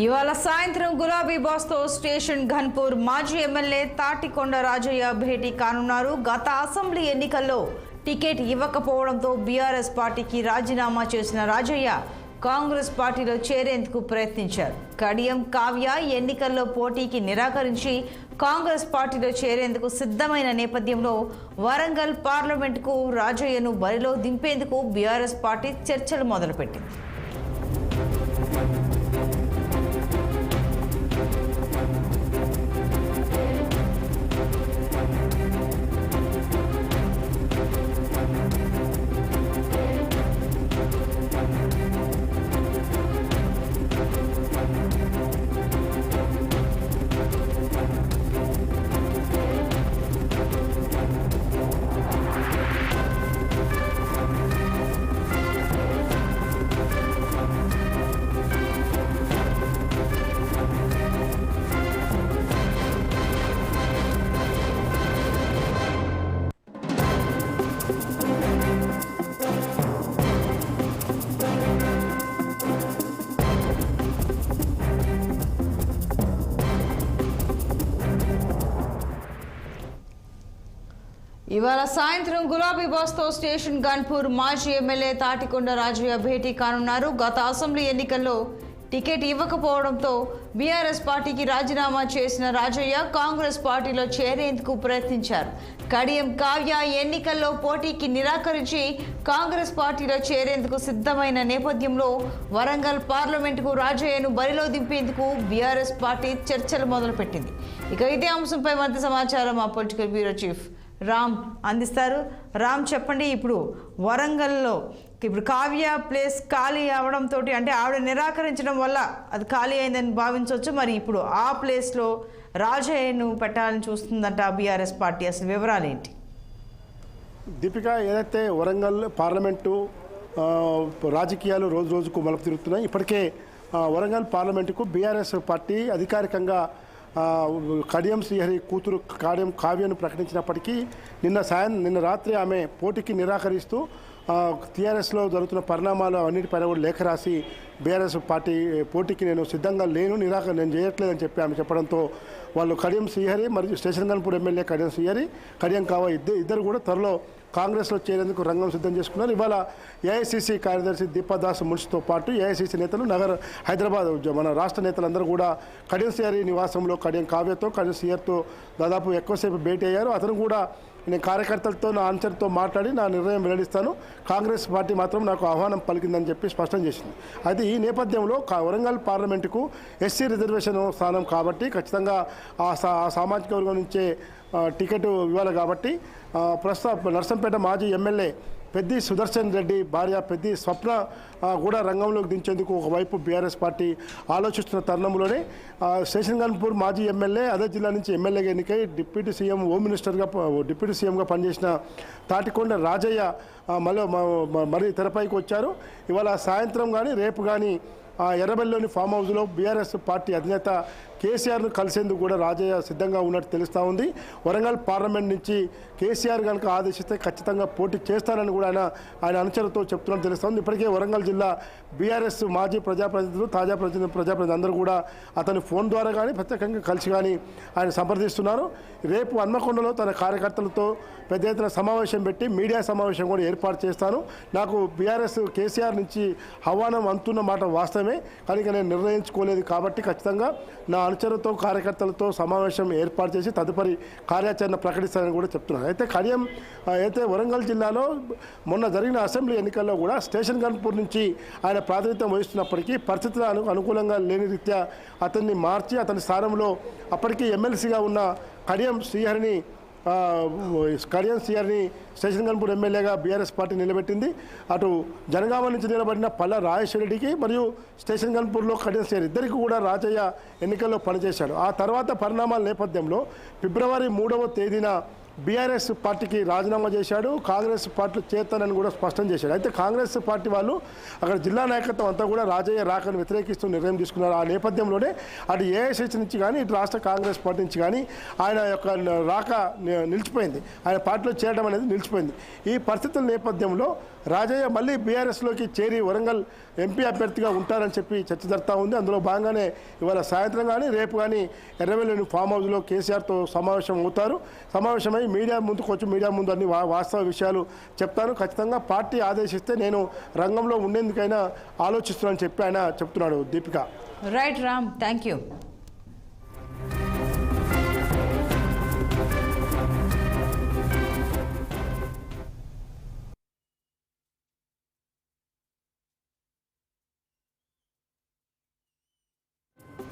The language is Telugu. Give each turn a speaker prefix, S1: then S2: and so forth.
S1: ఇవాళ సాయంత్రం గులాబీ బాస్తో స్టేషన్ ఘన్పూర్ మాజీ ఎమ్మెల్యే తాటికొండ రాజయ్య భేటీ కానున్నారు. గత అసెంబ్లీ ఎన్నికల్లో టికెట్ ఇవ్వకపోవడంతో బీఆర్ఎస్ పార్టీకి రాజీనామా చేసిన రాజయ్య కాంగ్రెస్ పార్టీలో చేరేందుకు ప్రయత్నించారు. కడియం కావ్య ఎన్నికల్లో పోటీకి నిరాకరించి కాంగ్రెస్ పార్టీలో చేరేందుకు సిద్ధమైన నేపథ్యంలో వరంగల్ పార్లమెంటుకు రాజయ్యను బరిలో దింపేందుకు బీఆర్ఎస్ పార్టీ చర్చలు మొదలుపెట్టింది. ఇవాళ సాయంత్రం గులాబీ బాస్తో స్టేషన్ ఘన్పూర్ మాజీ ఎమ్మెల్యే తాటికొండ రాజయ్య భేటీ కానున్నారు. గత అసెంబ్లీ ఎన్నికల్లో టికెట్ ఇవ్వకపోవడంతో బీఆర్ఎస్ పార్టీకి రాజీనామా చేసిన రాజయ్య కాంగ్రెస్ పార్టీలో చేరేందుకు ప్రయత్నించారు. కడియం కావ్య ఎన్నికల్లో పోటీకి నిరాకరించి కాంగ్రెస్ పార్టీలో చేరేందుకు సిద్ధమైన నేపథ్యంలో వరంగల్ పార్లమెంటుకు రాజయ్యను బరిలో దింపేందుకు బీఆర్ఎస్ పార్టీ చర్చలు మొదలుపెట్టింది. ఇక ఇదే అంశంపై మరింత సమాచారం మా పొలిటికల్ బ్యూరో చీఫ్ రామ్ అందిస్తారు. రామ్ చెప్పండి, ఇప్పుడు వరంగల్లో ఇప్పుడు కావ్య ప్లేస్ ఖాళీ అవడంతో అంటే ఆవిడ నిరాకరించడం వల్ల అది ఖాళీ అయిందని భావించవచ్చు. మరి ఇప్పుడు ఆ ప్లేస్లో రాజయ్యను పెట్టాలని చూస్తుందంట బీఆర్ఎస్ పార్టీ. అసలు వివరాలు ఏంటి?
S2: దీపిక, ఏదైతే వరంగల్ పార్లమెంటు రాజకీయాలు రోజు రోజుకు మలుపు తిరుగుతున్నాయి. ఇప్పటికే వరంగల్ పార్లమెంటుకు బీఆర్ఎస్ పార్టీ అధికారికంగా కడియం శ్రీహరి కూతురు కడియం కావ్యను ప్రకటించినప్పటికీ నిన్న రాత్రి ఆమె పోటీకి నిరాకరిస్తూ టీఆర్ఎస్లో జరుగుతున్న పరిణామాలు అన్నిటిపైన కూడా లేఖ రాసి బీఆర్ఎస్ పార్టీ పోటీకి నేను సిద్ధంగా లేను, నేను చేయట్లేదని చెప్పి ఆమె చెప్పడంతో వాళ్ళు కడియం శ్రీహరి మరియు స్టేషన్ ఘన్పూర్ ఎమ్మెల్యే కడియం శ్రీహరి, కడియం కావ్య ఇద్దరు కూడా త్వరలో కాంగ్రెస్లో చేరేందుకు రంగం సిద్ధం చేసుకున్నారు. ఇవాళ ఏఐసీసీ కార్యదర్శి దీపాదాస్ మున్షితో పాటు ఏఐసీసీ నేతలు హైదరాబాద్ మన రాష్ట్ర నేతలందరూ కూడా కడియం శ్రీహరి నివాసంలో కడియం కావ్యతో కడియం శ్రీహరితో దాదాపు ఎక్కువసేపు భేటీ అయ్యారు. అతను కూడా నేను కార్యకర్తలతో నా ఆన్సర్తో మాట్లాడి నా నిర్ణయం వెల్లడిస్తాను, కాంగ్రెస్ పార్టీ మాత్రం నాకు ఆహ్వానం పలికిందని చెప్పి స్పష్టం చేసింది. అయితే ఈ నేపథ్యంలో వరంగల్ పార్లమెంటుకు ఎస్సీ రిజర్వేషన్ స్థానం కాబట్టి ఖచ్చితంగా ఆ సామాజిక వర్గం నుంచే టికెట్ ఇవ్వాలి కాబట్టి ప్రస్తుతం నర్సంపేట మాజీ ఎమ్మెల్యే పెద్ది సుదర్శన్ రెడ్డి భార్య పెద్ది స్వప్న కూడా రంగంలోకి దించేందుకు ఒకవైపు బీఆర్ఎస్ పార్టీ ఆలోచిస్తున్న తరుణంలోనే స్టేషన్ ఘన్పూర్ మాజీ ఎమ్మెల్యే అదే జిల్లా నుంచి ఎమ్మెల్యేగా ఎన్నికై డిప్యూటీ సీఎంగా పనిచేసిన తాటికొండ రాజయ్య మరీ తెరపైకి వచ్చారు. ఇవాళ సాయంత్రం కానీ రేపు కానీ ఎర్రబెల్లిలోని ఫామ్ హౌస్లో బీఆర్ఎస్ పార్టీ అధినేత కేసీఆర్ను కలిసేందుకు కూడా రాజయ్య సిద్ధంగా ఉన్నట్టు తెలుస్తూ ఉంది. వరంగల్ పార్లమెంట్ నుంచి కేసీఆర్ కనుక ఆదేశిస్తే ఖచ్చితంగా పోటీ చేస్తానని కూడా ఆయన అనుచరులతో చెప్తున్నట్టు తెలుస్తూ ఉంది. ఇప్పటికే వరంగల్ జిల్లా బీఆర్ఎస్ మాజీ ప్రజాప్రతినిధులు తాజా ప్రజాప్రతినిధులు అందరూ కూడా అతని ఫోన్ ద్వారా కానీ ప్రత్యేకంగా కలిసి కానీ ఆయన సంప్రదిస్తున్నారు. రేపు హన్మకొండలో తన కార్యకర్తలతో పెద్ద ఎత్తున సమావేశం పెట్టి మీడియా సమావేశం కూడా ఏర్పాటు చేస్తాను, నాకు బీఆర్ఎస్ కేసీఆర్ నుంచి ఆహ్వానం అందుతున్న మాట వాస్తవమే, కానీ నేను నిర్ణయించుకోలేదు కాబట్టి ఖచ్చితంగా నా అనుచరులతో కార్యకర్తలతో సమావేశం ఏర్పాటు చేసి తదుపరి కార్యాచరణ ప్రకటిస్తారని కూడా చెప్తున్నారు. అయితే వరంగల్ జిల్లాలో మొన్న జరిగిన అసెంబ్లీ ఎన్నికల్లో కూడా స్టేషన్ ఘన్పూర్ నుంచి ఆయన ప్రాతినిధ్యం వహిస్తున్నప్పటికీ పరిస్థితులు అనుకూలంగా లేని రీత్యా అతన్ని మార్చి అతని స్థానంలో అప్పటికీ ఎమ్మెల్సీగా ఉన్న కడియం శ్రీహరిని స్టేషన్ ఘన్పూర్ ఎమ్మెల్యేగా బీఆర్ఎస్ పార్టీ నిలబెట్టింది. అటు జనగామ నుంచి నిలబడిన పల్ల రాజేశ్వరరెడ్డికి మరియు స్టేషన్ ఘన్పూర్లో కడియం శ్రీహరి ఇద్దరికి కూడా రాజయ్య ఎన్నికల్లో పనిచేశాడు. ఆ తర్వాత పరిణామాల నేపథ్యంలో ఫిబ్రవరి 3వ తేదీన బీఆర్ఎస్ పార్టీకి రాజీనామా చేశాడు, కాంగ్రెస్ పార్టీ చేస్తానని కూడా స్పష్టం చేశాడు. అయితే కాంగ్రెస్ పార్టీ వాళ్ళు అక్కడ జిల్లా నాయకత్వం అంతా కూడా రాజయ్య రాకను వ్యతిరేకిస్తూ నిర్ణయం తీసుకున్నారు. ఆ నేపథ్యంలోనే అటు ఏఐసిసి నుంచి కానీ ఇటు రాష్ట్ర కాంగ్రెస్ పార్టీ నుంచి కానీ ఆయన యొక్క రాక నిలిచిపోయింది, ఆయన పార్టీలో చేరడం అనేది నిలిచిపోయింది. ఈ పరిస్థితుల నేపథ్యంలో రాజయ్య మళ్ళీ బీఆర్ఎస్లోకి చేరి వరంగల్ ఎంపీ అభ్యర్థిగా ఉంటారని చెప్పి చర్చ జరుగుతూ ఉంది. అందులో భాగంగానే ఇవాళ సాయంత్రం కానీ రేపు కానీ ఎర్రవెల్లి ఫామ్ హౌస్లో కేసీఆర్తో సమావేశం అవుతారు. సమావేశమై మీడియా ముందు అన్ని వాస్తవ విషయాలు చెప్తాను, ఖచ్చితంగా పార్టీ ఆదేశిస్తే నేను రంగంలో ఉండేందుకైనా ఆలోచిస్తున్నానని చెప్పి ఆయన చెప్తున్నాడు. Deepika.
S1: Right Ram, thank you.